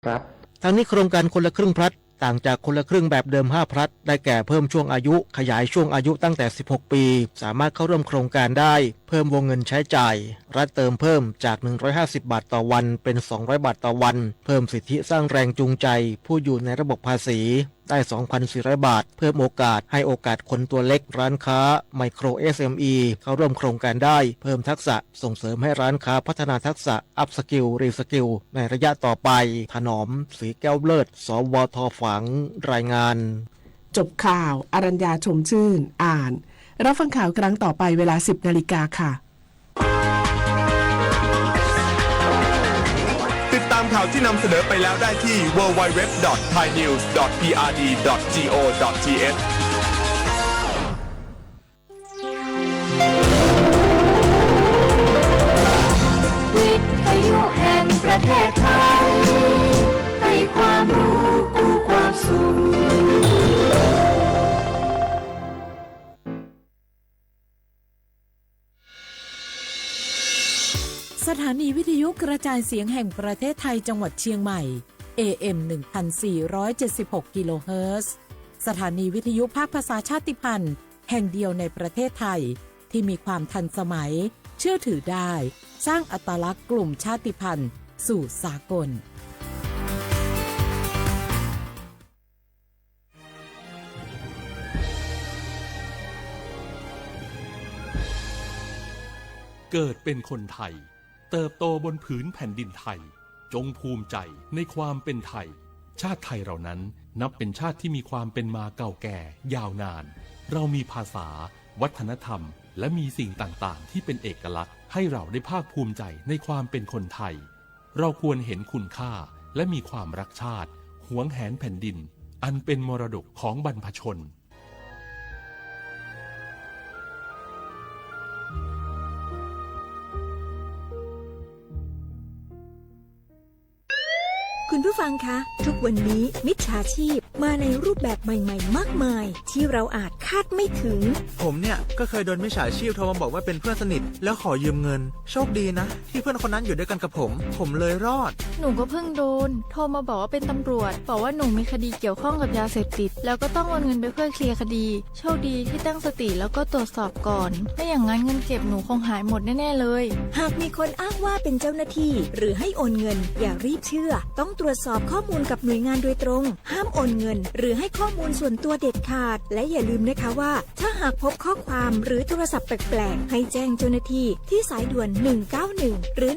ครับทั้งนี้โครงการคนละครึ่งพลัดต่างจากคนละครึ่งแบบเดิม5พลัดได้แก่เพิ่มช่วงอายุขยายช่วงอายุตั้งแต่16ปีสามารถเข้าร่วมโครงการได้เพิ่มวงเงินใช้จ่ายรัฐเติมเพิ่มจาก150บาทต่อวันเป็น200บาทต่อวันเพิ่มสิทธิสร้างแรงจูงใจผู้อยู่ในระบบภาษีได้ 2,400 บาทเพิ่มโอกาสให้โอกาสคนตัวเล็กร้านค้าไมโคร SME เข้าร่วมโครงการได้เพิ่มทักษะส่งเสริมให้ร้านค้าพัฒนาทักษะอัพสกิลรีสกิลในระยะต่อไปถนอมสีแก้วเลิศสวทฝังรายงานจบข่าวอรัญญาชมชื่นอ่านรับฟังข่าวครั้งต่อไปเวลา 10 นาฬิกาค่ะติดตามข่าวที่นำเสนอไปแล้วได้ที่ www.thainews.prd.go.th วิทยุแห่งประเทศไทยให้ความรู้คู่ความสุขสถานีวิทยุกระจายเสียงแห่งประเทศไทยจังหวัดเชียงใหม่ AM 1476 กิโลเฮิรตซ์สถานีวิทยุภาคภาษาชาติพันธุ์แห่งเดียวในประเทศไทยที่มีความทันสมัยเชื่อถือได้สร้างอัตลักษณ์กลุ่มชาติพันธุ์สู่สากลเกิดเป็นคนไทยเติบโตบนผืนแผ่นดินไทยจงภูมิใจในความเป็นไทยชาติไทยเรานั้นนับเป็นชาติที่มีความเป็นมาเก่าแก่ยาวนานเรามีภาษาวัฒนธรรมและมีสิ่งต่างๆที่เป็นเอกลักษณ์ให้เราได้ภาคภูมิใจในความเป็นคนไทยเราควรเห็นคุณค่าและมีความรักชาติหวงแหนแผ่นดินอันเป็นมรดกของบรรพชนคุณผู้ฟังคะทุกวันนี้มิจฉาชีพมาในรูปแบบใหม่ๆมากมายที่เราอาจคาดไม่ถึงผมเนี่ยก็เคยโดนมิจฉาชีพโทรมาบอกว่าเป็นเพื่อนสนิทแล้วขอยืมเงินโชคดีนะที่เพื่อนคนนั้นอยู่ด้วยกันกับผมเลยรอดหนูก็เพิ่งโดนโทรมาบอกว่าเป็นตำรวจบอกว่าหนูมีคดีเกี่ยวข้องกับยาเสพติดแล้วก็ต้องโอนเงินไปเพื่อเคลียร์คดีโชคดีที่ตั้งสติแล้วก็ตรวจสอบก่อนไม่อย่างนั้นเงินเก็บหนูคงหายหมดแน่ๆเลยหากมีคนอ้างว่าเป็นเจ้าหน้าที่หรือให้โอนเงินอย่ารีบเชื่อต้องตรวจสอบข้อมูลกับหน่วยงานโดยตรงห้ามโอนเงินหรือให้ข้อมูลส่วนตัวเด็ดขาดและอย่าลืมนะคะว่าถ้าหากพบข้อความหรือโทรศัพท์แปลกๆให้แจ้งเจ้าหน้าที่ที่สายด่วน191หรือ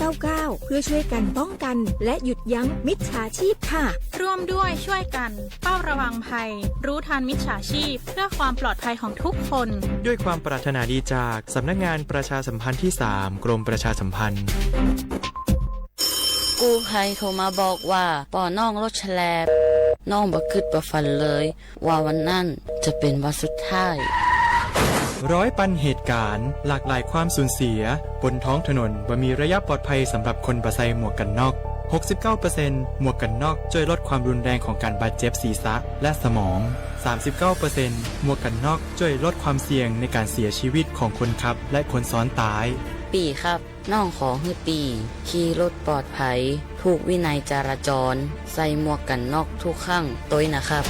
1599เพื่อช่วยกันป้องกันและหยุดยั้งมิจฉาชีพค่ะร่วมด้วยช่วยกันเฝ้าระวังภัยรู้ทันมิจฉาชีพเพื่อความปลอดภัยของทุกคนด้วยความปรารถนาดีจากสำนักงานประชาสัมพันธ์ที่3กรมประชาสัมพันธ์กู้ภัยโทรมาบอกว่าป่อน้องรถแฉลบน้องบ่คิดบ่ฝันเลยว่าวันนั้นจะเป็นวันสุดท้ายร้อยปันเหตุการณ์หลากหลายความสูญเสียบนท้องถนนบ่มีระยะปลอดภัยสำหรับคนบ่ใส่หมวกกันน็อก 69% หมวกกันน็อกช่วยลดความรุนแรงของการบาดเจ็บศีรษะและสมอง 39% หมวกกันน็อกช่วยลดความเสี่ยงในการเสียชีวิตของคนขับและคนซ้อนท้ายปีครับน้องขอให้ปีขี่รถปลอดภัยถูกวินัยจราจรใส่หมวกกันน็อกทุกครั้งตัวนะครับ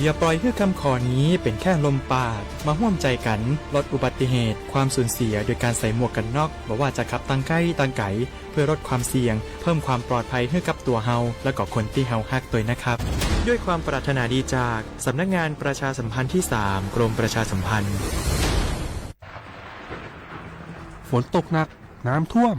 อย่าปล่อยให้คำขอนี้เป็นแค่ลมปากมาร่วมใจกันลดอุบัติเหตุความสูญเสียโดยการใส่หมวกกันน็อกบอกว่าจะขับตั้งใกล้ตั้งไกลเพื่อลดความเสี่ยงเพิ่มความปลอดภัยให้กับตัวเฮาและก็คนที่เฮาฮักตัวนะครับด้วยความปรารถนาดีจากสำนักงานประชาสัมพันธ์ที่3กรมประชาสัมพันธ์ฝนตกหนักน้ำท่วม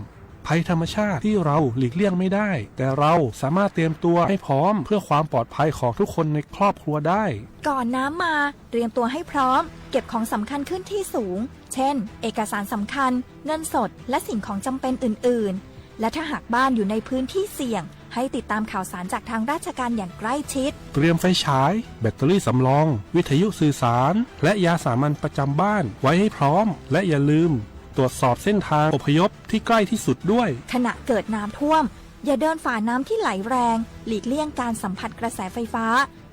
ภัยธรรมชาติที่เราหลีกเลี่ยงไม่ได้แต่เราสามารถเตรียมตัวให้พร้อมเพื่อความปลอดภัยของทุกคนในครอบครัวได้ก่อนน้ำมาเตรียมตัวให้พร้อมเก็บของสำคัญขึ้นที่สูงเช่นเอกสารสำคัญเงินสดและสิ่งของจำเป็นอื่นๆและถ้าหากบ้านอยู่ในพื้นที่เสี่ยงให้ติดตามข่าวสารจากทางราชการอย่างใกล้ชิดเตรียมไฟฉายแบตเตอรี่สำรองวิทยุสื่อสารและยาสามัญประจำบ้านไว้ให้พร้อมและอย่าลืมตรวจสอบเส้นทางอพยพที่ใกล้ที่สุดด้วยขณะเกิดน้ำท่วมอย่าเดินฝ่าน้ำที่ไหลแรงหลีกเลี่ยงการสัมผัสกระแสไฟฟ้า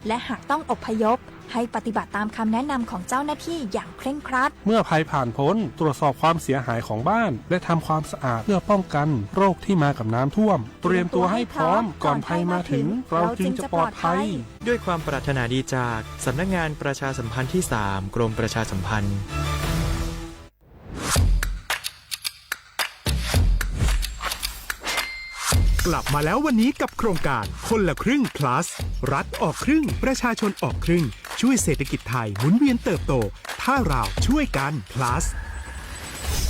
และหากต้องอพยพ ให้ปฏิบัติตามคำแนะนำของเจ้าหน้าที่อย่างเคร่งครัดเมื่อภัยผ่านพ้นตรวจสอบความเสียหายของบ้านและทำความสะอาดเพื่อป้องกันโรคที่มากับน้ำท่วมเตรียมตัวให้พร้อมก่อนภัยมาถึงเราจึงจะปลอดภัยด้วยความปรารถนาดีจากสำนักงานประชาสัมพันธ์ที่ 3 กรมประชาสัมพันธ์กลับมาแล้ววันนี้กับโครงการคนละครึ่ง plus รัฐออกครึ่งประชาชนออกครึ่งช่วยเศรษฐกิจไทยหมุนเวียนเติบโตถ้าเราช่วยกัน plus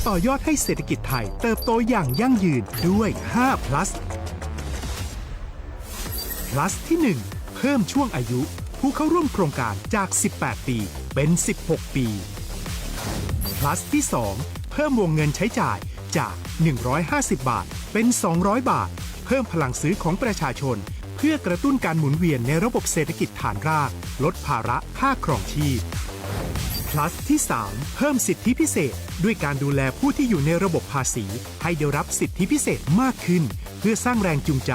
ต่อยอดให้เศรษฐกิจไทยเติบโตอย่างยั่งยืนด้วย5 plus plus ที่ 1 เพิ่มช่วงอายุผู้เข้าร่วมโครงการจาก18ปีเป็น16ปี plus ที่ 2 เพิ่มวงเงินใช้จ่ายจาก150บาทเป็น200บาทเพิ่มพลังซื้อของประชาชนเพื่อกระตุ้นการหมุนเวียนในระบบเศรษฐกิจฐานรากลดภาระค่าครองชีพ plus ที่ 3 เพิ่มสิทธิพิเศษด้วยการดูแลผู้ที่อยู่ในระบบภาษีให้ได้รับสิทธิพิเศษมากขึ้นเพื่อสร้างแรงจูงใจ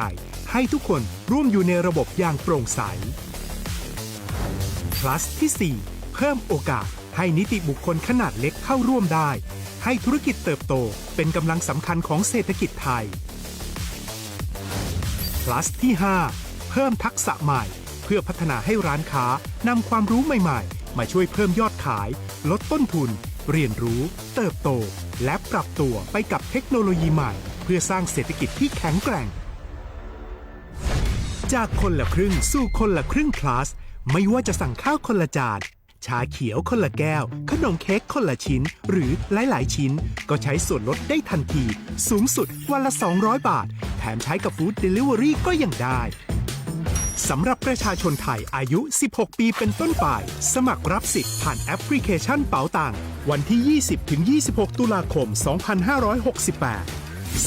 ให้ทุกคนร่วมอยู่ในระบบอย่างโปร่งใส plus ที่ 4 เพิ่มโอกาสให้นิติบุคคลขนาดเล็กเข้าร่วมได้ให้ธุรกิจเติบโตเป็นกำลังสำคัญของเศรษฐกิจไทย plus ที่ 5 เพิ่มทักษะใหม่เพื่อพัฒนาให้ร้านค้านำความรู้ใหม่ๆมาช่วยเพิ่มยอดขายลดต้นทุนเรียนรู้เติบโตและปรับตัวไปกับเทคโนโลยีใหม่เพื่อสร้างเศรษฐกิจที่แข็งแกร่งจากคนละครึ่งสู่คนละครึ่ง plus ไม่ว่าจะสั่งข้าวคนละจานชาเขียวคนละแก้วขนมเค้กคนละชิ้นหรือหลายๆชิ้นก็ใช้ส่วนลดได้ทันทีสูงสุดวันละ200บาทแถมใช้กับฟู้ดเดลิเวอรี่ก็ยังได้สำหรับประชาชนไทยอายุ16ปีเป็นต้นไปสมัครรับสิทธิ์ผ่านแอปพลิเคชันเป๋าตังวันที่ 20-26 ตุลาคม 2568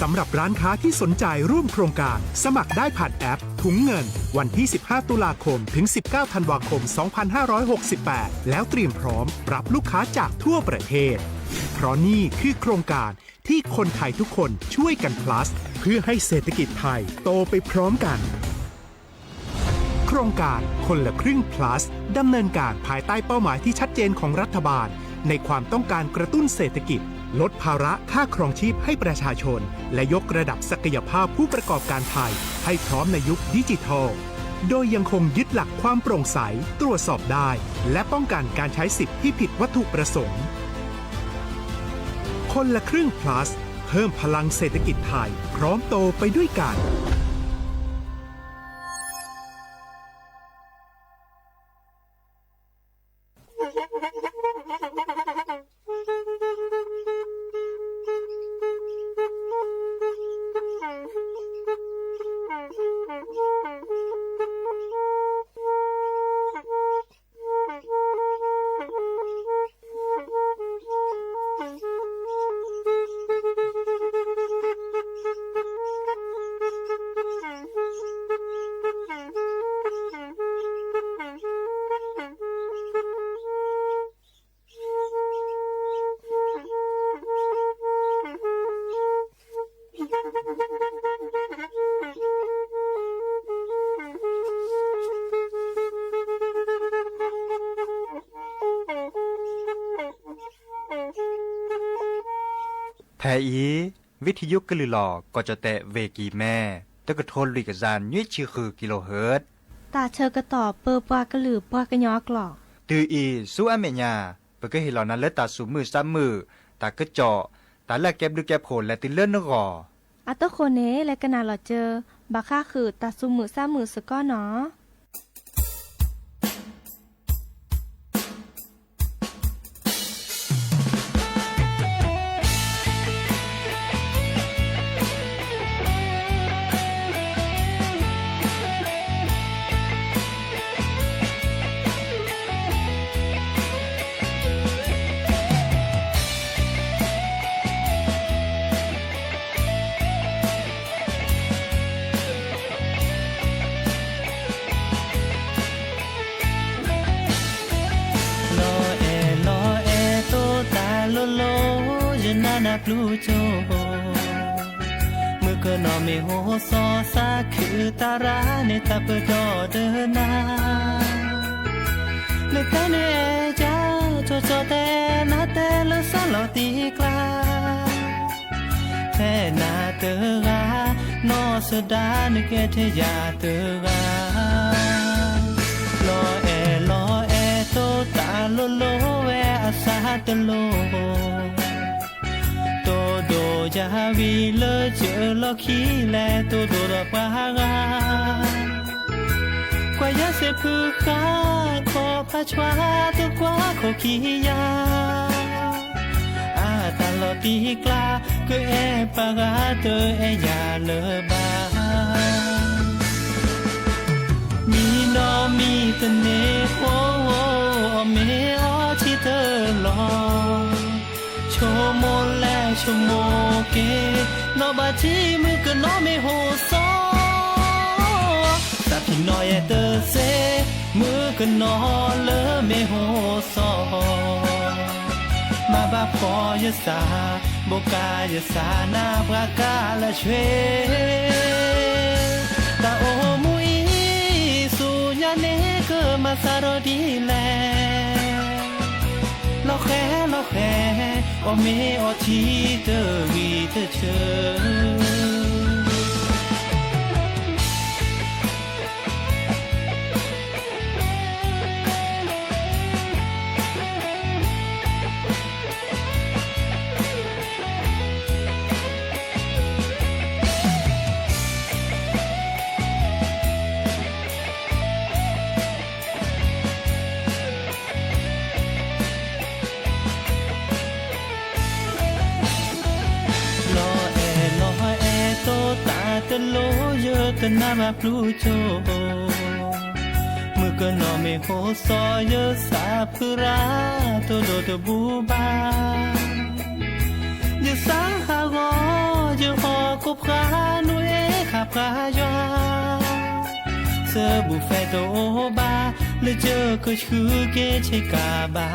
สำหรับร้านค้าที่สนใจร่วมโครงการสมัครได้ผ่านแอปถุงเงินวันที่ 15 ตุลาคมถึง 19 ธันวาคม 2568 แล้วเตรียมพร้อมรับลูกค้าจากทั่วประเทศเพราะนี่คือโครงการที่คนไทยทุกคนช่วยกัน plus เพื่อให้เศรษฐกิจไทยโตไปพร้อมกันโครงการคนละครึ่ง plus ดำเนินการภายใต้เป้าหมายที่ชัดเจนของรัฐบาลในความต้องการกระตุ้นเศรษฐกิจลดภาระค่าครองชีพให้ประชาชนและยกระดับศักยภาพผู้ประกอบการไทยให้พร้อมในยุคดิจิทัลโดยยังคงยึดหลักความโปร่งใสตรวจสอบได้และป้องกันการใช้สิทธิ์ที่ผิดวัตถุประสงค์คนละครึ่ง plus เพิ่มพลังเศรษฐกิจไทยพร้อมโตไปด้วยกันแทอีวิทยุกลือหลอกก็จะแตะเวกีแม่ตะกะทนลิกจานยุ้ยชื่อคือกิโลเฮิรตซ์ตาเชอกระต่อเปอปากระหลือปากระยอกหลอกตืออีสู้อเมญาเปก็เห็นเหล่านั้นแล้วตาสูมือซ้ำมือตากระเจาะตาแลกแก็บดูแก็บโผล่และติเลื่อนนกออัตโคเนและกนาหลอเจอบาค่าคือตาสูมือซ้ำมือสก้อเนาะนักลูโจเมื่อก็นอไม่โหซอซาคือตาราในตาเปิดดอเดินนา le tene ja cho cho te na te le sa lo ti kla te na te ga no sa da ne ke te ya te ga lo e to ta lo lo we asa te lo to do ja vi le che lo khi le to do da pa ga qua ya se phu kha ko pha chwa to kwa ko ki ya a ta lo ti kla ke e pa ga to e ya le ba mi no mi te ne o me o chi te lo cho mo le cho mo ke no ba chi mu ke no me ho so ta pi no ye te se mu ke no le me ho so ma ba po ye sa bo ka ye sa na ba ka la chwe ta o mu i su nya ne ke ma sa ro di le lo khe o me o chi te wi te che te lo yo te na ma plu cho mu ko no me ho so yo sa phra to do to bu ba yo sa ha go yo ho ko phra nu e kha phra yo se bu fe to ba le je ko chu ke che ka ba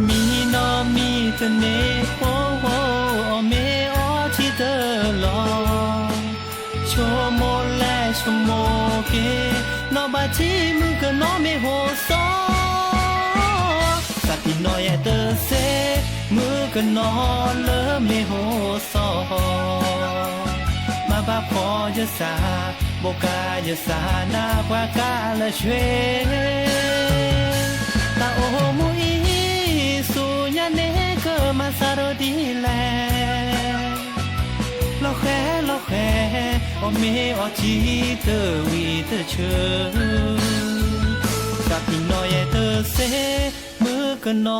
mi no mi te ne ho me chi te lo cho mo le cho mo ke no ba chi mu ke no me ho so sa ti no ye te se mu ke no le me ho so ma ba po ye sa bo ka ye sa na ba ka le shwe ta o mu i su nya ne ke ma sa ro di le lo khe o me o chi te wi te che sa pi no ye te se mu ke no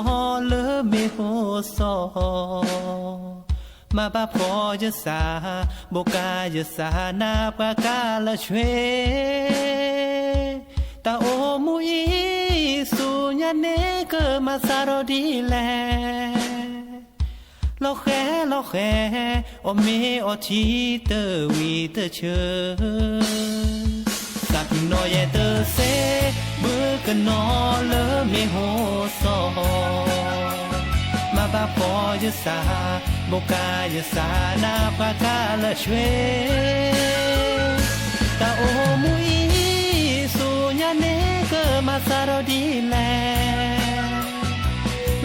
le me ho so ma ba po ye sa bo ka ye sa na pa ka la chwe ta o mu i su nya ne ke ma sa ro di le lo khe o me o chi te wi te che sa pi no ye te se bu ke no le me ho so ma ba po ye sa bo ka ye sa na pa ka la chwe ta o mu i su nya ne ke ma sa ro di le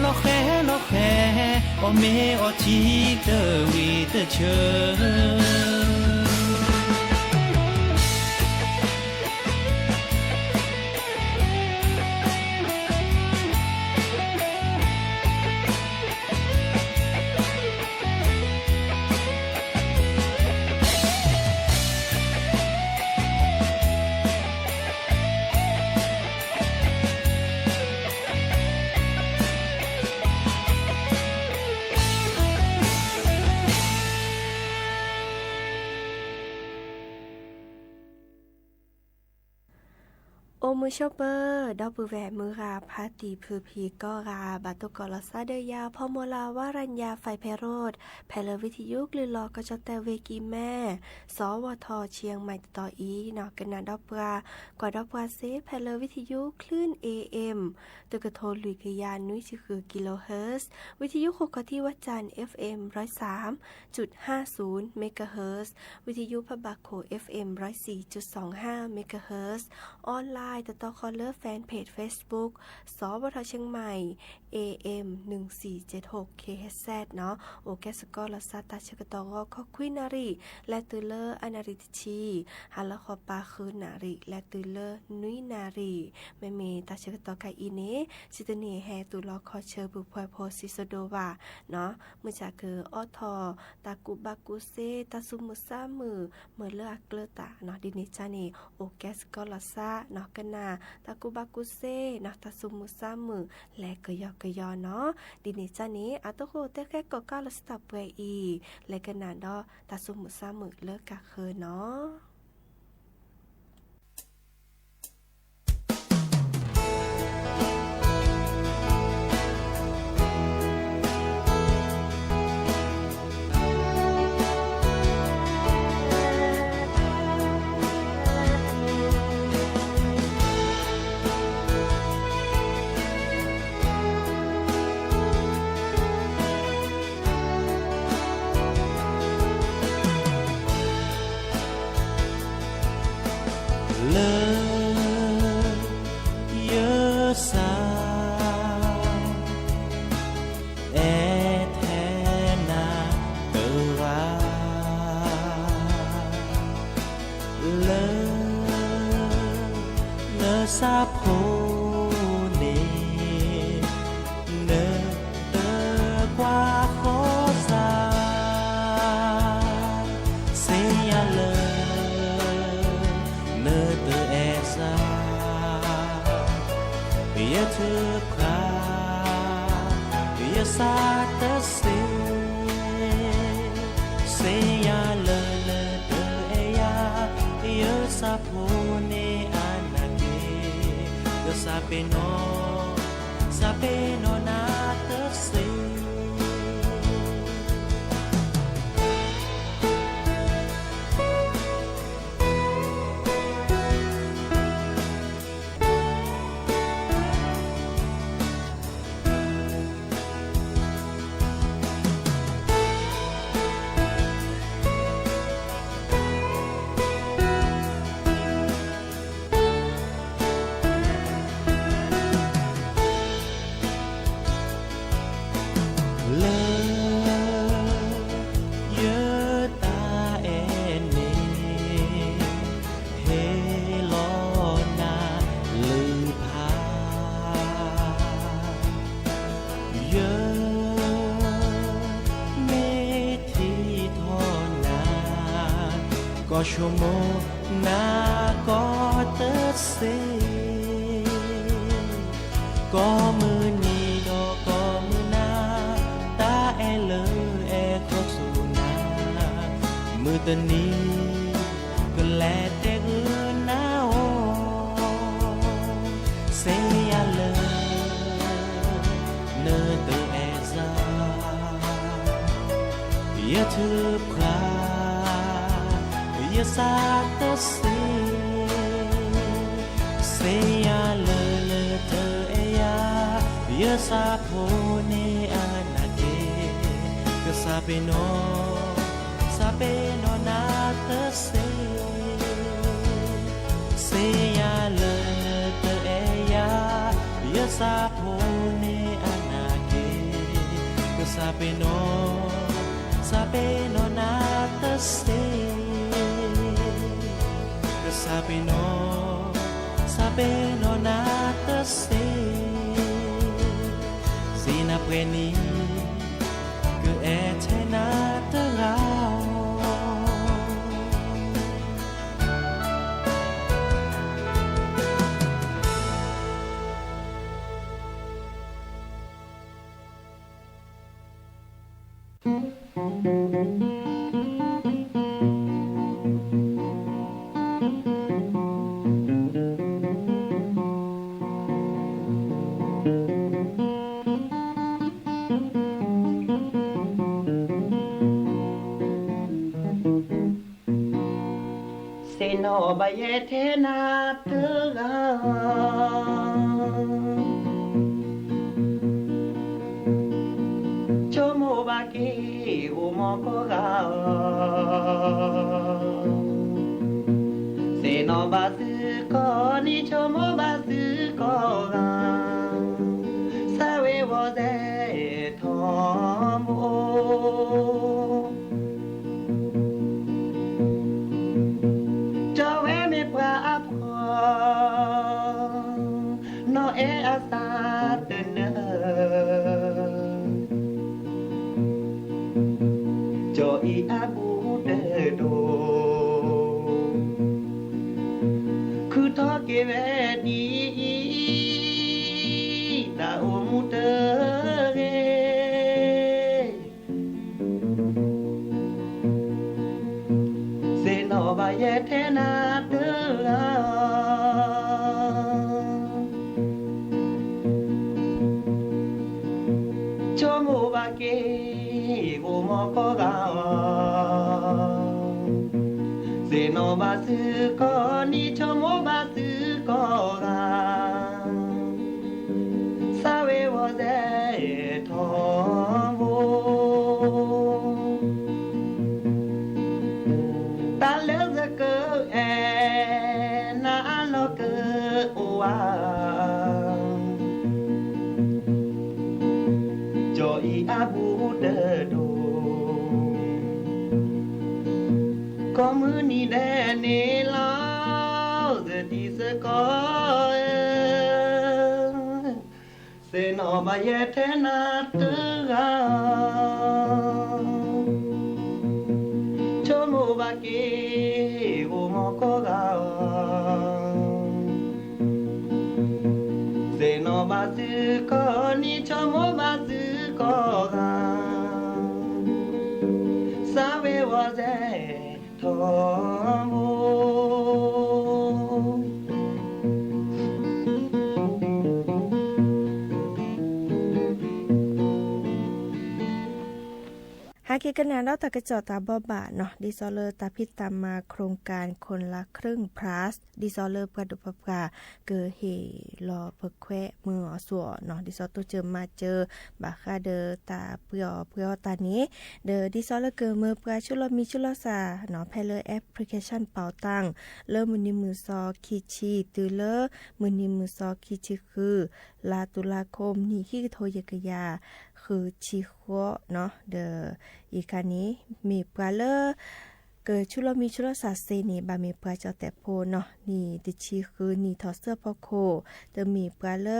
lo khe o me o chi te wi te che โอมือชอปเปอร์ดอกบือแหวมือราพาตีพือพีก็ราบาตุกอลซาเดียพอโมลาวารัญญาไฟไพโรดแพลวิทยุกลือลอกจแต่เวกีแม่สวทเชียงใหม่ต่ออีนอกกันนาดอกปลากว่าดอกปลาเซแพลวิทยุคลื่น AM ตุกโทลุยกยานนุ้ยคือกิโลเฮิรตซ์วิทยุโคกที่วัดจันทร์ FM 103.50 เมกะเฮิรตซ์วิทยุพบาโค FM 104.25 เมกะเฮิรตซ์ออนไลน์ต่อคอลเลอร์แฟนเพจ Facebook สวทเชียงใหม่ AM 1476 KHZ เนาะโอแกสกอลซาตาชกตอคอควินารีและตือเลอร์อนาริตชีฮัลละคอปาคือนารีและตือเลอร์นุยนารีแม่เมตาชกตอไกอีเนซิตเนแฮตุลอคอเชอร์บุพอยโพซิโซโดวาเนาะเมื่อจากคือออทอตากุบากุเซตาซุมุซามือเมื่อเลือกเกลตาเนาะดินิจานีโอแกสกอลซาเนาะกันนาตากุบากุเซเนาะตาซุมุซามือและกยอกยอเนาะดินิจานีอัตโคเตแค่ก็กาลสตับเวอีและกันนาดอตาซุมุซามือเลิกกะเคอเนาะก็ชั่วโมงหน้าก็เติดเสก็มือนี้ดอกก็มือหน้าตาแอเลยแอครบสู่หน้ามือตอนนี้ก็แลแต่เอื้อหน้าโอเสียเลยเนอเตอแอซาอย่าถือพลาอย่าสาตะเสียเลยเธอเอยาอย่าสาโพเนอานาเกก็สาเปโนนาตะเสียเลยเธอเอยาอย่าสาโพเนอานาเกก็สาเปโนนาตะSapeno nata se Sina preni Que ete nata rao โนบายเทนาเตกาโชโมบากิอุโมโกกาเซโนบาสึโกนิโชโมบาสึโกกาซาเวโวเซโทโมno e asate ne jo I abu de do ku to ke ve di ta o mu te ge se no ba ye the na te ko ga se no ba su ko ni cho mo ba su ko ga sa we wo ze tho mo ta le ze ko e na lo ko wa jo I abu de do Comuni de nila de disco se no vayete natuga chomo baki umoko ga se no bazuko ni chomo bazuko ga sabe was Tomo หากกันนานเราตะกะจอตาบ่บาเนาะดิซอเลอร์ตาพิตามมาโครงการคนละครึ่ง plus ดิซอเลอร์กระดุปกาเกอเฮรอเพิกแควมือสัวเนาะดิซอตัวเจอมาเจอบาคาเดอตาเปื่อตานี้เดอดิซอเลอร์เกอมือปลาชุลมีชุลซาเนาะแพเลอร์แอปพลิเคชันเป่าตังเริ่มมือนี้มือซอคิชิตือเลอมือนี้มือซอคิชิคือลาตุลาคมนี่ขี้โทยกยาคือชิโคเนาะเดออีกานี้มีปลาเลอเกิดชุลมีชุลศาสเซนีบามีปลาเจ้าแต่โพเนาะนี่ดิชีคือนี่ทอเสื้อพอโคเดอมีปลาเลอ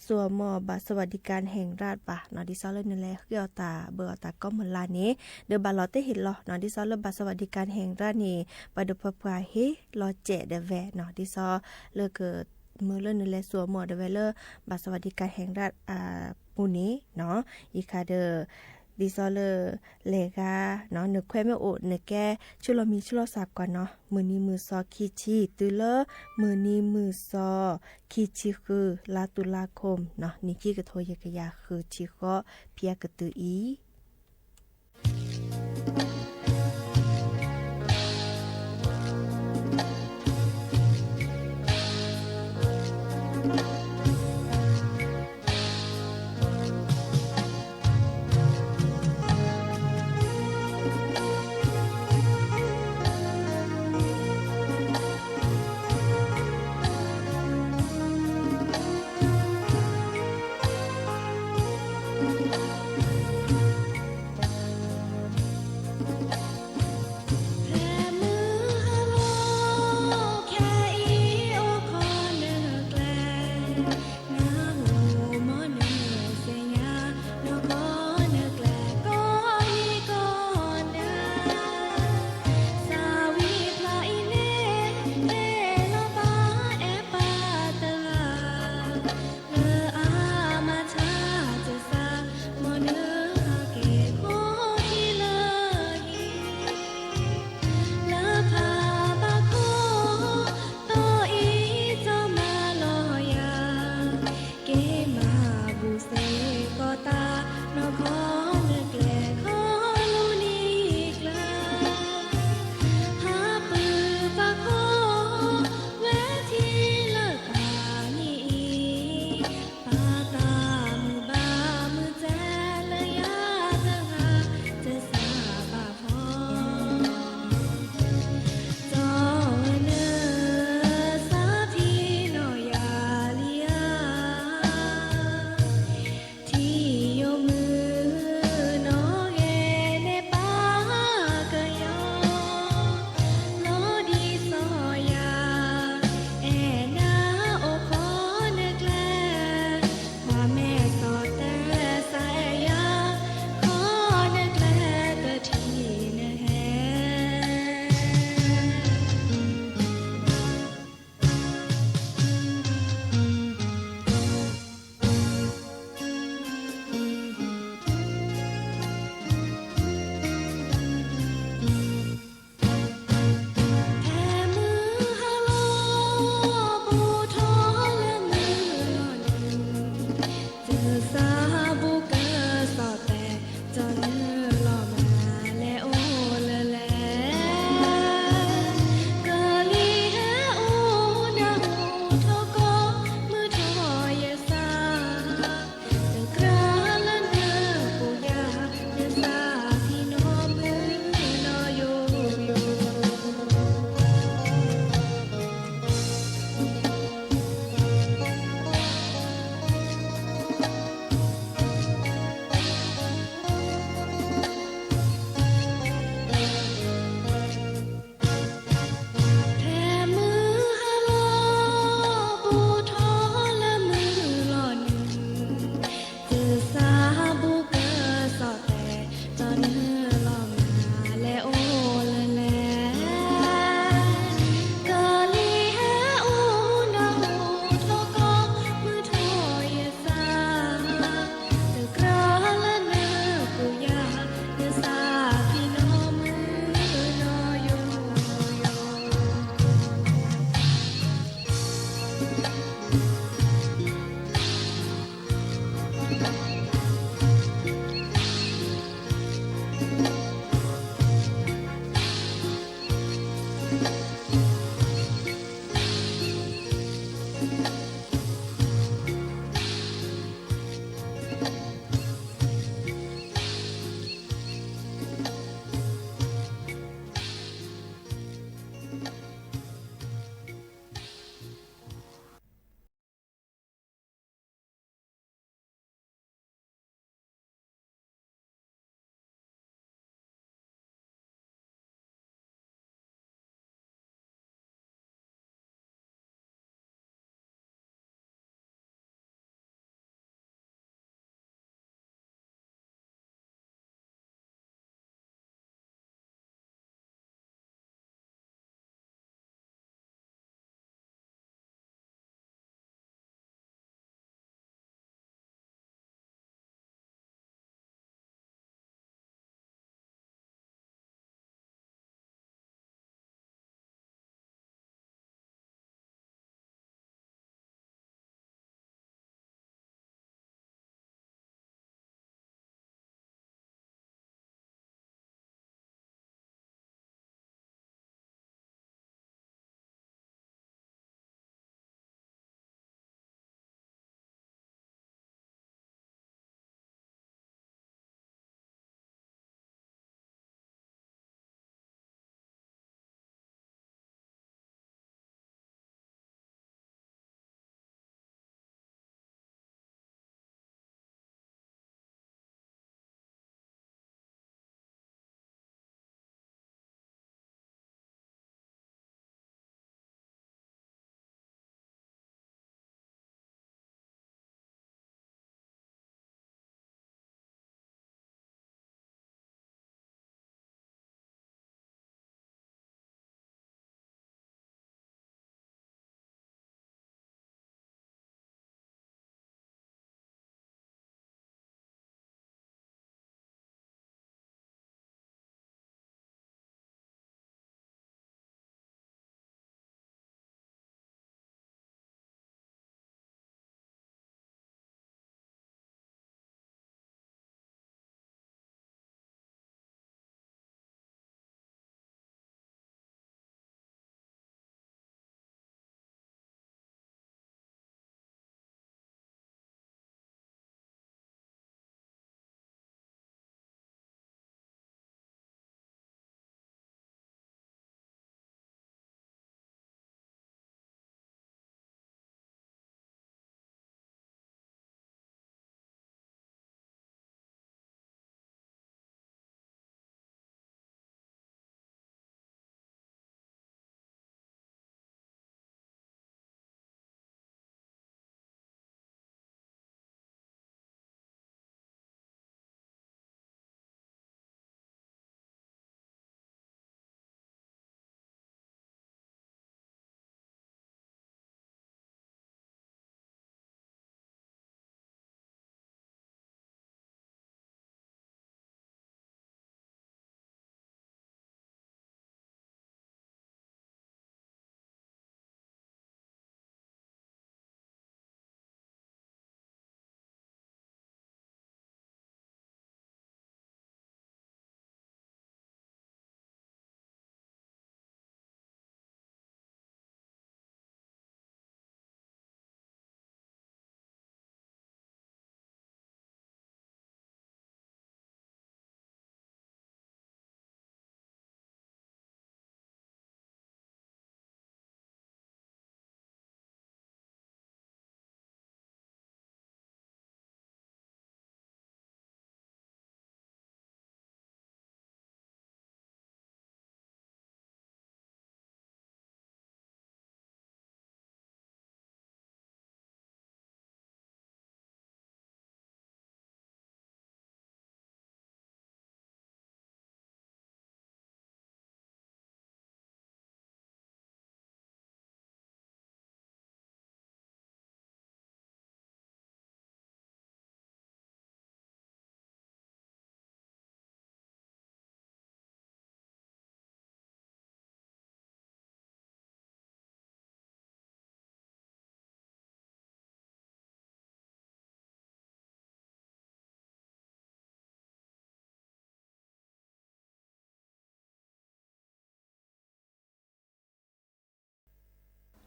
สัวหมอบัตรสวัสดิการแห่งรัฐบาเนาะดิซอเลนั่นแหละคือเอาตาเบอร์ตาก็เหมือนลานี้เดอบาลอเตเห็นหรอเนาะดิซอเลบัตรสวัสดิการแห่งรัฐนี่ปลาดุปปลาเฮรอเจเดแวเนาะดิซอเลเกิดเมื่อเรื่องนึงแลสัวหมอเดเวลเลอร์บัตรสวัสดิการแห่งรัฐปูนี้เนาะอีคาเดอดิซอเลเลกาเนาะนึกแควไม่โอดนึกแก้ชุลมีชุลศักกว่าเนาะมือนี้มือซอคิชิตือเลมือนี้มือซอคิชิคือลาตุลาคมเนาะนี่กี้กะโทยกะยาคือชิโกเพียกะตืออี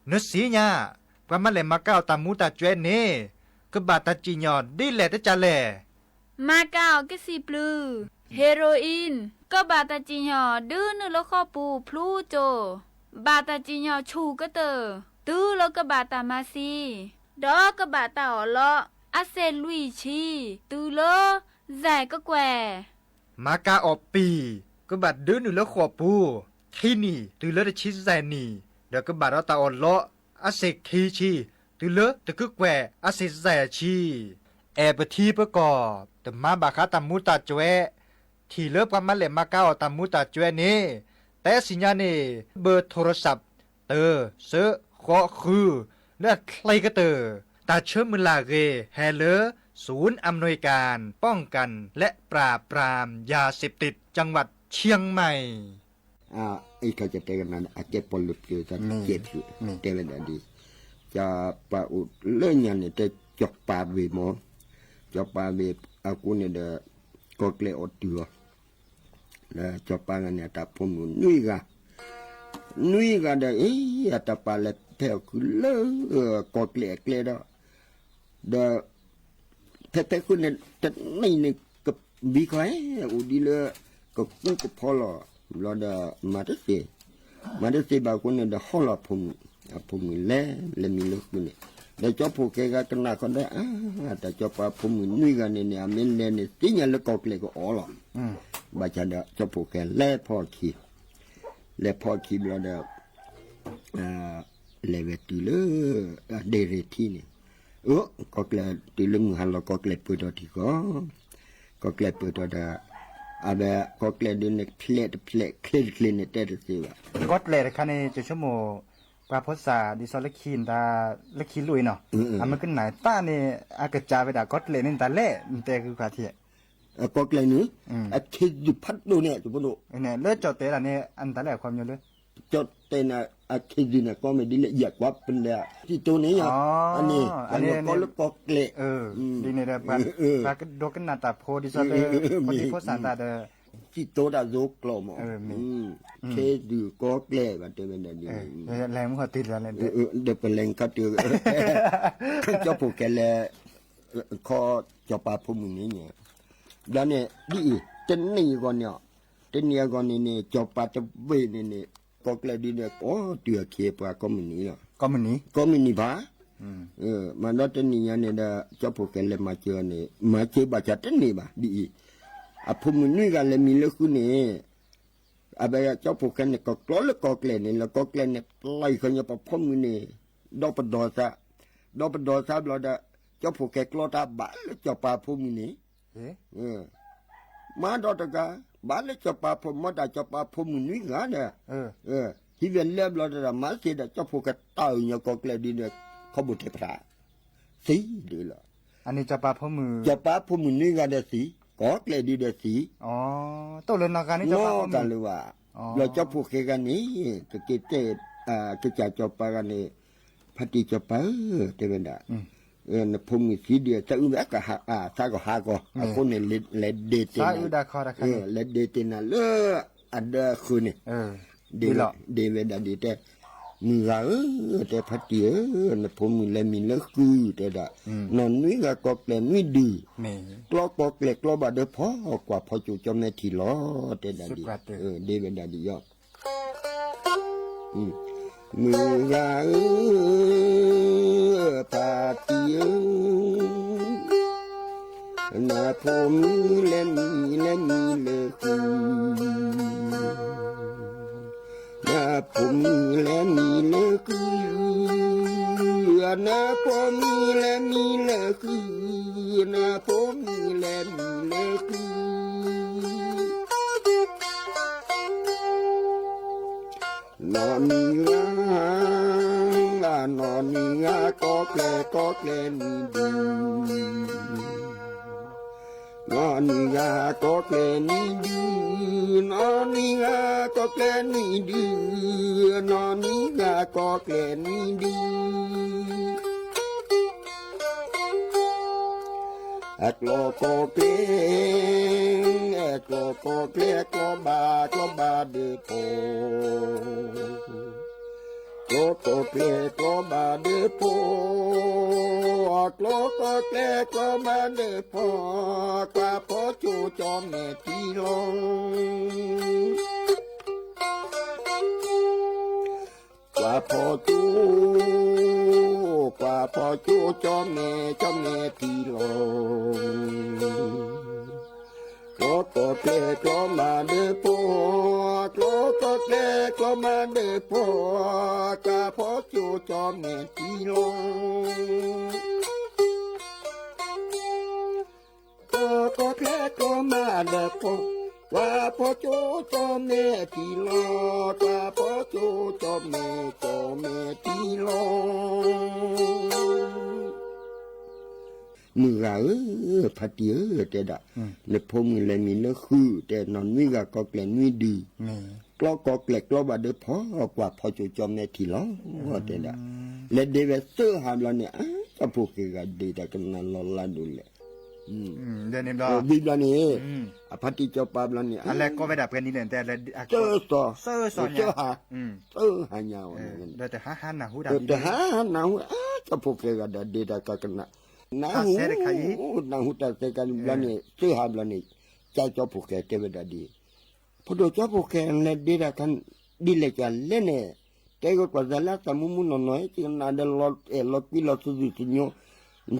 นสีญาปะมะเลมาก้าวตามูตาจวยเนกบาตาจิญอดีแลตะจาแล มาเก้าก็สิปลือเฮโรอีนก็บาตาจิญอดื้อนึแล้วข้อปูพลูโจบาตาจิญอชูก็เตอตื้อแล้วก็บาตามาซีดอก็บาตาอ๋อเลาะอาเซลุยชีตื้อเลอแจก็แกวมากาออปีกบาดื้อนึแล้วขอปูที่นี่ตือเลตะชิแซนี่เดกบาตาอ๋อเลาะอาเซคีชีตือเลตะกึกแกวอาเซแซชีแอบทีประกอบแต่มาบาคาตามูตาจวยที่เลิกปะมะเลมาก้าวตามูตาจวยนี่แต่สิญานี่เบอร์โทรศัพท์เตอเซขอคือเลือดใครก็เตอตาเชื่อมือลาเกแฮเลอศูนย์อำนวยการป้องกันและปราบปรามยาเสพติดจังหวัดเชียงใหม่ไอ้เขาจะเตะกันนั้นอาจจะปลุกอยู่แต่เจ็บอยู่เตะกันดีจะปะอุเลื่อนยันเนี่ยจะจบปาเวมอนจบปาเวaku ne de kokle otua la copangan ya ta pomu nui ga da ata pale te ku le kokle kle da da te ku ne te nei ne ke bi kai udi le ko ku polo lo da madase ba ku ne da hola pomu le mi le ku ne da copo ke ga kena kon da ta copa pomu nui ga ne amen ne tinya le kokle ko ola baca da copo ke le porki bla da le vetule de retine kokle tilum halo kokle puto ti kokle puto da ada kokle de ne plate clean ne te se ba kokle ka neจะชั่วโมงปราพษาดิซอลคินตาละคิลุยเนาะมันขึ้นไหนต้านี่อากจาไปดากอดเลนินตาเล่แต่คือกว่าที่ก็เลยนี่คิดอยู่พัดดูเนี่ยจุบดูเนี่ยเลือดจอดเตะละเนี่ยอันตาแหลความอยู่เลยจอดเตะนะคิดอยู่เนี่ยก็ไม่ดีละเอียดกว่าเป็นเลยที่ตัวนี้อันนี้ก็ลูกก็เละดีเนี่ยแบบว่าโดกันนาตาโพดิซอลคนที่โพสานตาเดที่โตดาโซกลอมเคดูก็เละแบบเต็มเลยนี่แรงมันติดแล้วเนี่ยเดี๋ยวเป็นแรงก็เจอจะผูกแกเลยข้อจะปาพมุนี้เนี่ยแล้วเนี่ยดีเต็นนี่ก่อนเนี่ยเต็นนี่ก่อนนี่จะปาจะเวนี่ก็เลยดีเนี่ยโอ้เดือดเขียบก็มันนี่อ่ะก็มันนี่บ้ามันแล้วเต็นนี่เนี่ยจะผูกแกเลยมาเจอเนี่ยมาเจอบาจัดเต็นนี่บ้าดีพมุนี้กันเลยมีเลือกคุณเนี่ยอาเบะเจ้าผูกกันเนี่ยก็กลัวแล้วก็เกลเนี่ยแล้วก็เกลเนี่ยไล่คนอย่าไปพมุนี้ดอกปดอซะเราได้เจ้าผูกแกกลัวตาบ้าแล้วเจ้าปาพมุนี้มาดอตกาบ้านเล็กจะปาผมมาได้จะปาผมมุ้ยงานเนี่ยที่เวียนเล็บเราได้มาสิได้จะพูดกันตายเนี่ยก็เกลดีเนี่ยเขาบุตรพระสีดีละอันนี้จะปาผมมือจะปาผมมุ้ยงานเดสีก็เกลดีเดสีตัวเล่นนักการนี่จะปาผมกันเลยว่าเราจะพูดกันนี้ก็เกิดก็จะจะปากันนี่พัติจะปาเทวันดาผมมีสีเดียวจะอุ้มก็ถ้าก็หาก็คนเนี่ยเลดเดตินะได้คอได้ครับเลดเดตินะเลอันเดอร์คืนนี่เดเวดาดีแต่มีแต่พัดเดียวผมมีเลมีเลคือแต่ละนอนนี่ก็เกลไม่ดีกล้ก็เกลกล้อบาดเดพอกว่าพอจู่จอมในทีล้อแต่ละดีเดเวดาดียอดมือปาเตียนาผมเล่นเลยคือนาผมเล่นเลยคือนาผมเล่นเลยคือนาผมเล่นเลยคือนอนนี่ก็เกลนี่ดีนอนนี่ก็เกลนี่ดีนอนนี่ก็เกลนี่ดีนอนนี่ก็เกลนี่ดีกลอก็เกลก็บาเดโพ โลโกเกลโลมาเดโพโลโกเกลโลมาเดโพกว่าพอจูจอมแม่ที่ลงกว่าพอจูจอมแม่ที่ลงโลโกเกลโลมาเดโพโลโกเกลโลมาเดโพกว่าพอจูจอมแม่ที่ลงก็แค่ก็มาเด็กว่าพ่อโจจอมแม่ที่รอว่าพ่อโจจอมแม่ที่รอมือพัดเยอะแต่ดะในพงเลยมีเนื้อคือแต่นอนวิกาก็แกล้งวิดีกล้อก็แกล้งกล้อบาดเดือพ่อกว่าพ่อโจจอมแม่ที่รอแต่ดะและเดวิดเซอร์หามเราเนี่ยก็พวกกันดีแต่กันนั้นเราละดูเลยเดือนนี้ดอดีแล้วนี่พัติจอปาบแล้วนี่อะไรก็ไปดับกันนี่แต่อะไรเจอต่อเจอหาหายาวแต่หาหนาหูดับแต่หาหนาหูก็พวกกันดีแต่กันนะหนาหูแต่กันแล้วนี่เจอหาแล้วนี่ใจจอพวกแกเทวดาดีพอดูจอพวกแกเนี่ยดีแต่กันดีเลยกันเล่นเนี่ยแต่ก็ปัจจัยละสมุมุนน้อยที่นั่นเดลลอกิลอสุดิสิโย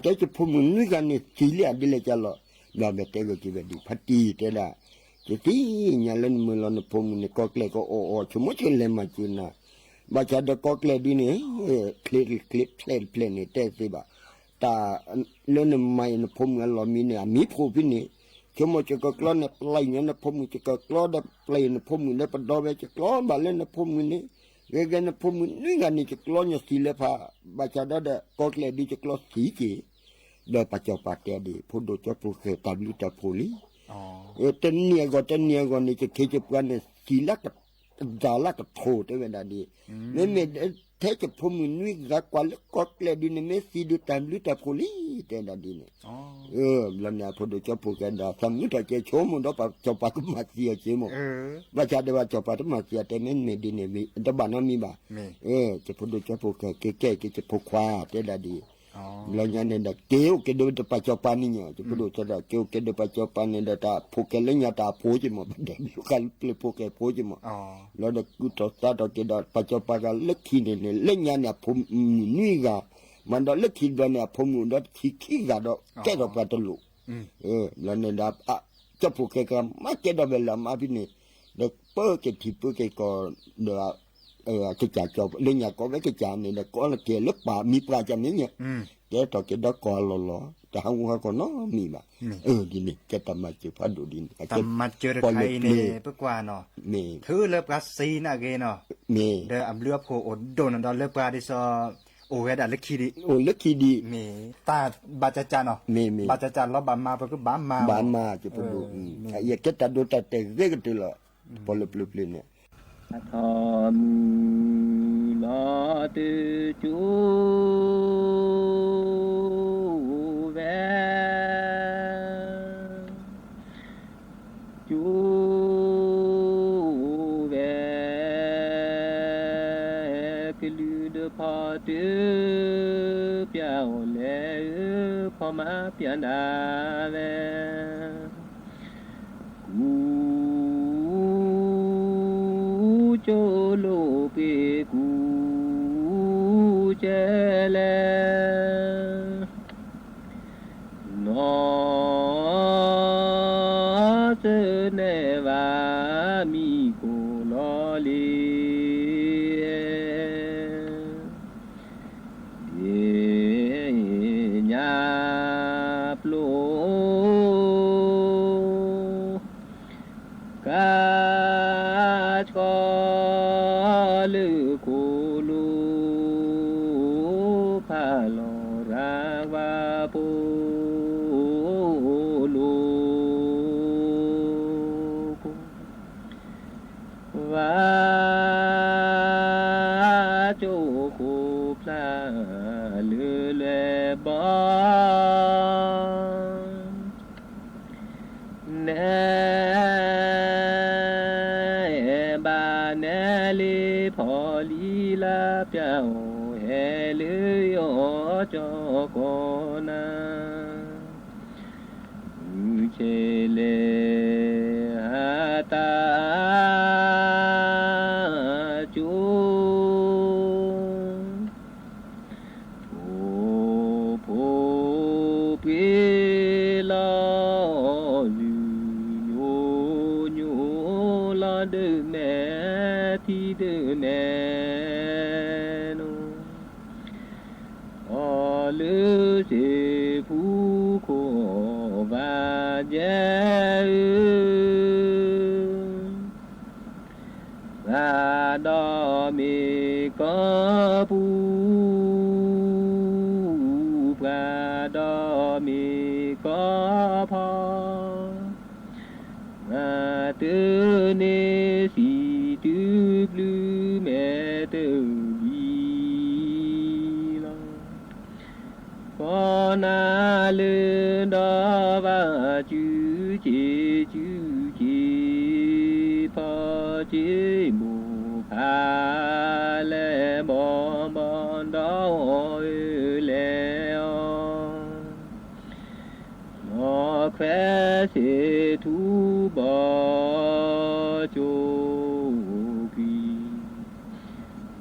แต่จะพูดมึงนี่กันเนี่ยสิ่งที่ดีเลยจ้ะล่ะเราแบบเตก็คิดว่าดีพัดดีแต่ละจะที่เนี่ยเล่นมือเราเนี่ยพูดมึงเนี่ยก็เกลก็โอ้ชั่วโมงเล่นมาจีน่ะบางทีเด็กก็เกลดีเนี่ยคลิปเพลเนี่ยแต่สิบ่าแต่เล่นไม่เนี่ยพูดมึงเรามีเนี่ยมีพูดพี่เนี่ยชั่วโมงจะก็กล้อเนี่ยไล่เนี่ยพูดมึงจะก็กล้อได้ไล่เนี่ยพูดมึงได้ประดอเวจะกล้อบ้าเล่นเนี่ยพูดมึงเนี่ยเรื่องนั้นผมนี่กันนี่จะกล้อเนี่ยสีเล็บผ้าบาดเจ็บก็เลยดีจะกล้อสีเขียวโดยปัจจุบันเดียดีพูดโดยเฉพาะคือตามลุตาพูลีเต้นเนี่ยก็นี่จะเคยกันเนี่ยสีลักจาลักโถเท่านั้นดีเนี่ยเทจะผมนี่ก็เลยดีเนี่ยไม่สีดูตามลุตาพูลีเท่านั้นดีเนี่ยแล้วเนี่ยพูดโดยเฉพาะกันดาสมุทรเจ้าชมมันปัจจุบันก็มาเสียเชื่อมั้งว่าจะได้ว่าปัจจุบันมาเสียแต่ไม่ดีเนี่ยมีแต่บ้านนั้นมีบ่จะพูดโดยเฉพาะแก่จะพูดคว้าเท่านั้นดีแล้วเนี่ยเกี่ยวกับดูปัจจุบันนี่จะพูดจะเกี่ยวกับดูปัจจุบันเนี่ยแต่พูดกันเรื่องเนี่ยแต่พูดจมูกเด็กอยู่กันพูดแค่พูดจมูกแล้วเด็กกูต่อตาต่อเด็กปัจจุบันก็เล็กทีเนี่ยเรื่องเนี่ยผมนี่ก็มันเล็กทีเนี่ยผมเด็กขี้ก็แค่เราไปตลุแล้วเนี่ยจะพูดแค่ก็ไม่แค่เราเวลามาพี่เนี่ยเด็กเปิดแค่ที่เปิดแค่ก็เด็กcái chả cho lên nhà có mấy cái chả này là có là kia lớp bà mi pra chả miếng nhỉ cái trò cái đó có lò chả không có nó mi mà đi nè cái tầm mặt chữ phát đồ đi tầm mặt chữ được hay nè bước qua nó thứ lớp cá xí nè ghê nó để ẩm lướt hồ ổn đồn đó lớp qua đi so ồ cái đã lớp khi đi ta bà cha cha nó bà cha cha nó bà ma phải cứ bám ma chứ phải đồ cái ta đồ ta tệ ghê cái từ là bỏ lớp lên nè thọ mì lo tư chú về cái lư đơ phò tư piao lệ phò má pia na về cho lô bê cú chê lê nó sơ nè và mi cô lo lê để nhà plô ca cho lư cô lu pa lo ra va po lu va cho cô pla lư le ba nè ba nè li phò li la เปียวเฮลือยอจอกอนาเชเลหาตาจูผู้ปีลาอยู่อยู่ลาเดแม่ที่เดแม่นูอ๋อลือเสผู้โคบาเจบาดอมีก็ผู้บาดอมีก็พอมาตือเนสีตือบลือแม่ตือบีลอก็นาลือดอบาจูเจจูเจพอเจมูพาเลบอบอนดอยแล้วนอแควเสทูบอโจกี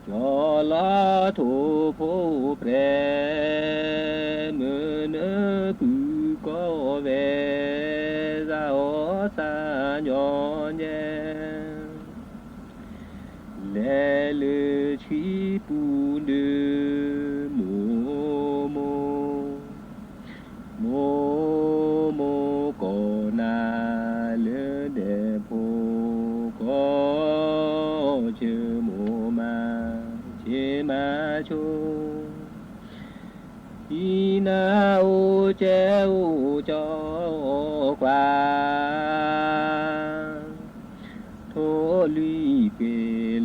จอลาโทโพแปรเมื่อเนปือก็เวซาโอสายอนแยเลลือชีปูเดโมโมโมโมก็นาเลเดโพก็เจอโมมาเจมาโชอีนาโอเจโอจอกว่าโทลุยเป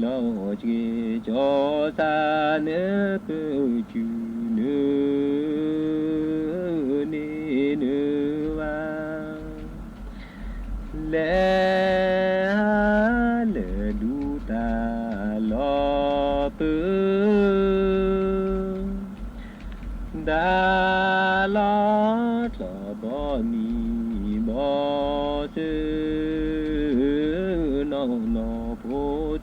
ลอเจจอซาเนกจูเนเนเนวาเลเลดูตาลอเปดาลอตบอมีบอเซนอนอโพ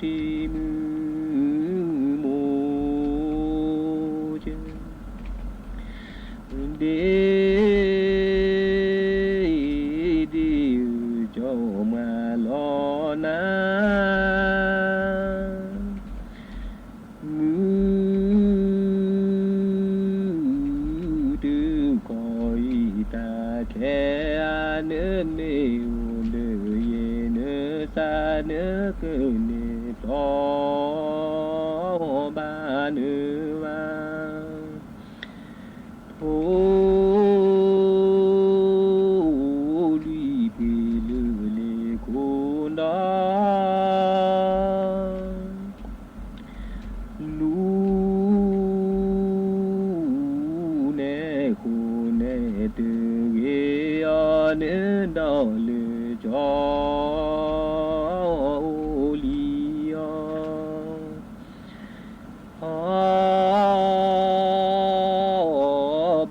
ธิมือโมเจเดดีจอมาลอนาแค่เนื้อเนื้อเนื้อเยเนื้อซาเนื้อเกินเนื้อพอบาเนื้อว่าโอ้ลุยเปลือเลคูดาเนื้อดอลจอลีย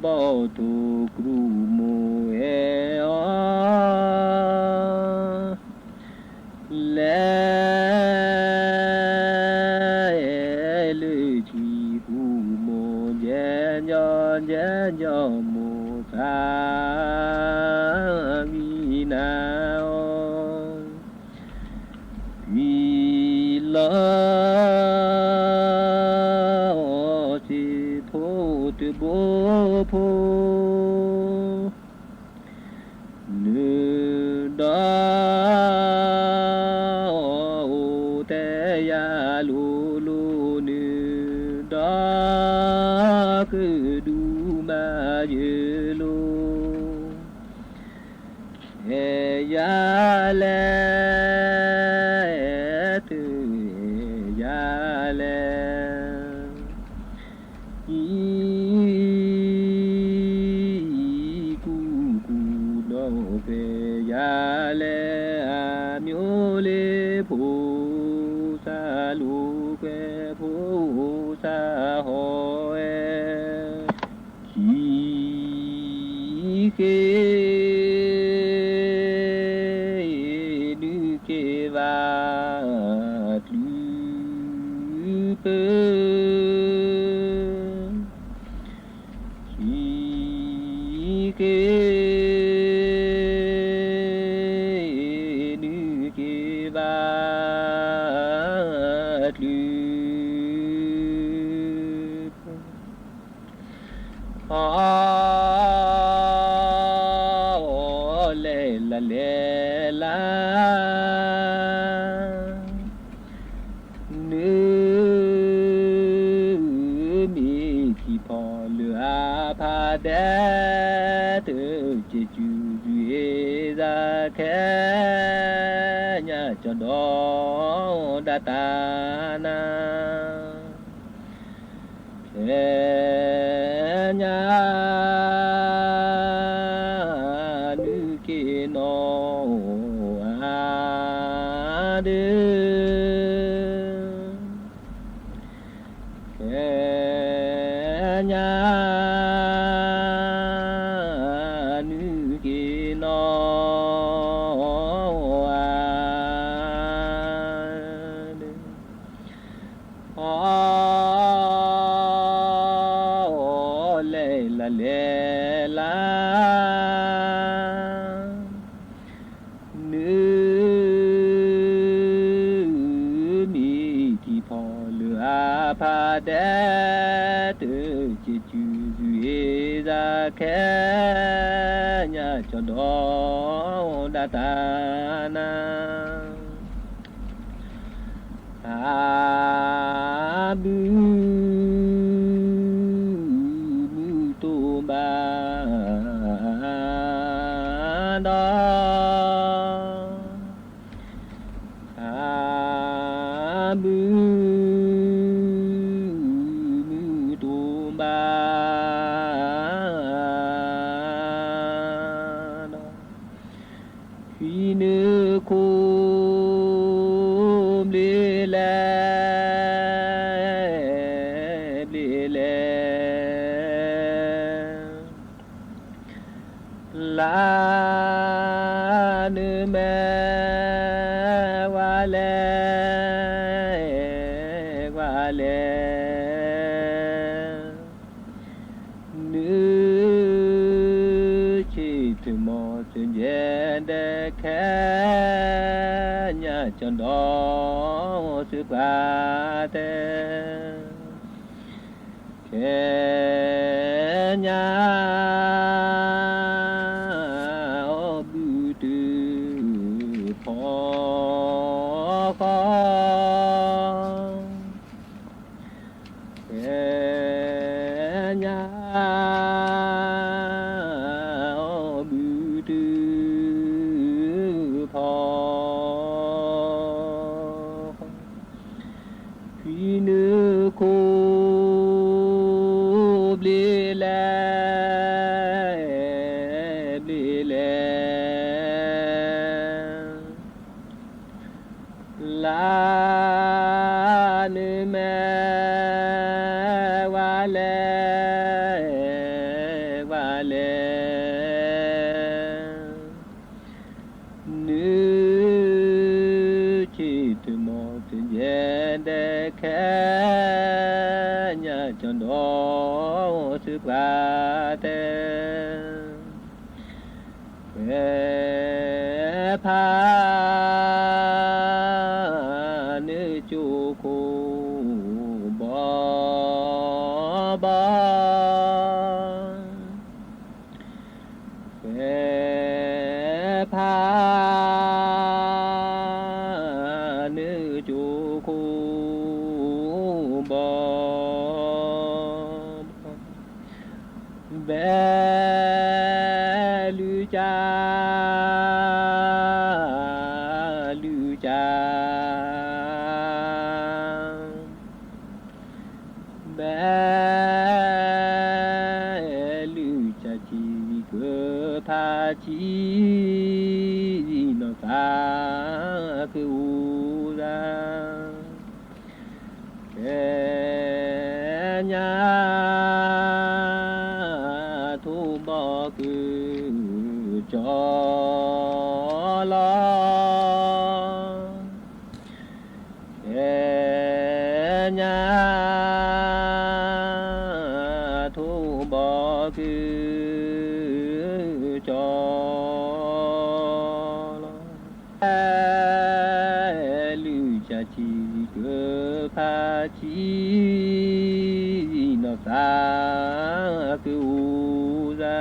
บอตุกรูโมเอเลลจีหูโมเจนยอนเจนยอโมซาลาสิโพตโบโพเนื้อดาโอเตยาลูลูเนื้อดาคือดูมาเยโลเอยาเลยาเลอามิโอเลผู้ซาลูเกผู้ซา cho đó đã ta na khe nhà nữ kia nó à đê khe nhà nữ kia nó đã từ chỉ chú duy ra khe nhà cho đó đã ta na a bu mu tu ba đó a bu la nữ mẹ qua lê nữ chỉ từ mò từ nhẹ để khẽ nhà cho đó sự ba thế khẽ nhà la nữ mẹ qua lê nữ chỉ từ mò từ nhẹ để khẽ nhà cho đó sự ba thế khẽ pha nữ chu khu bò khẽ pha nữ chu khu bò bé lư cha chi nó ta cứ u ra kẻ nhà thu bỏ cứ จอลาเอญาทุบอคือจอลาลือจะจีเกือพาจีนอสาคืออูซา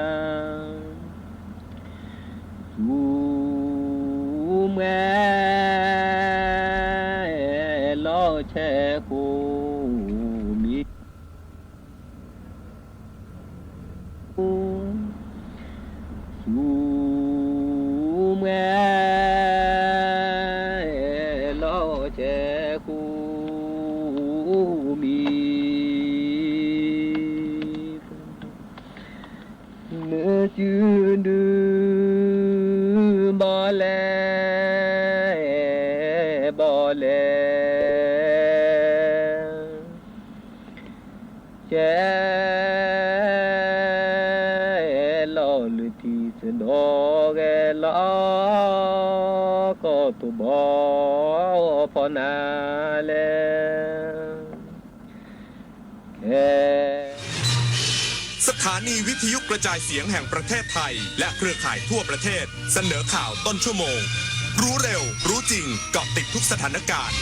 สูแม่ลอแชคูมีสูแม่ลอแชคูมีเนื้อจืดบ่แลบ่แลแจลอลุที่สนอแกลอก็ตุบ่พอนาแลแค่ สถานีวิทยุกระจายเสียงแห่งประเทศไทยและเครือข่ายทั่วประเทศเสนอข่าวต้นชั่วโมงรู้เร็วรู้จริงเกาะติดทุกสถานการณ์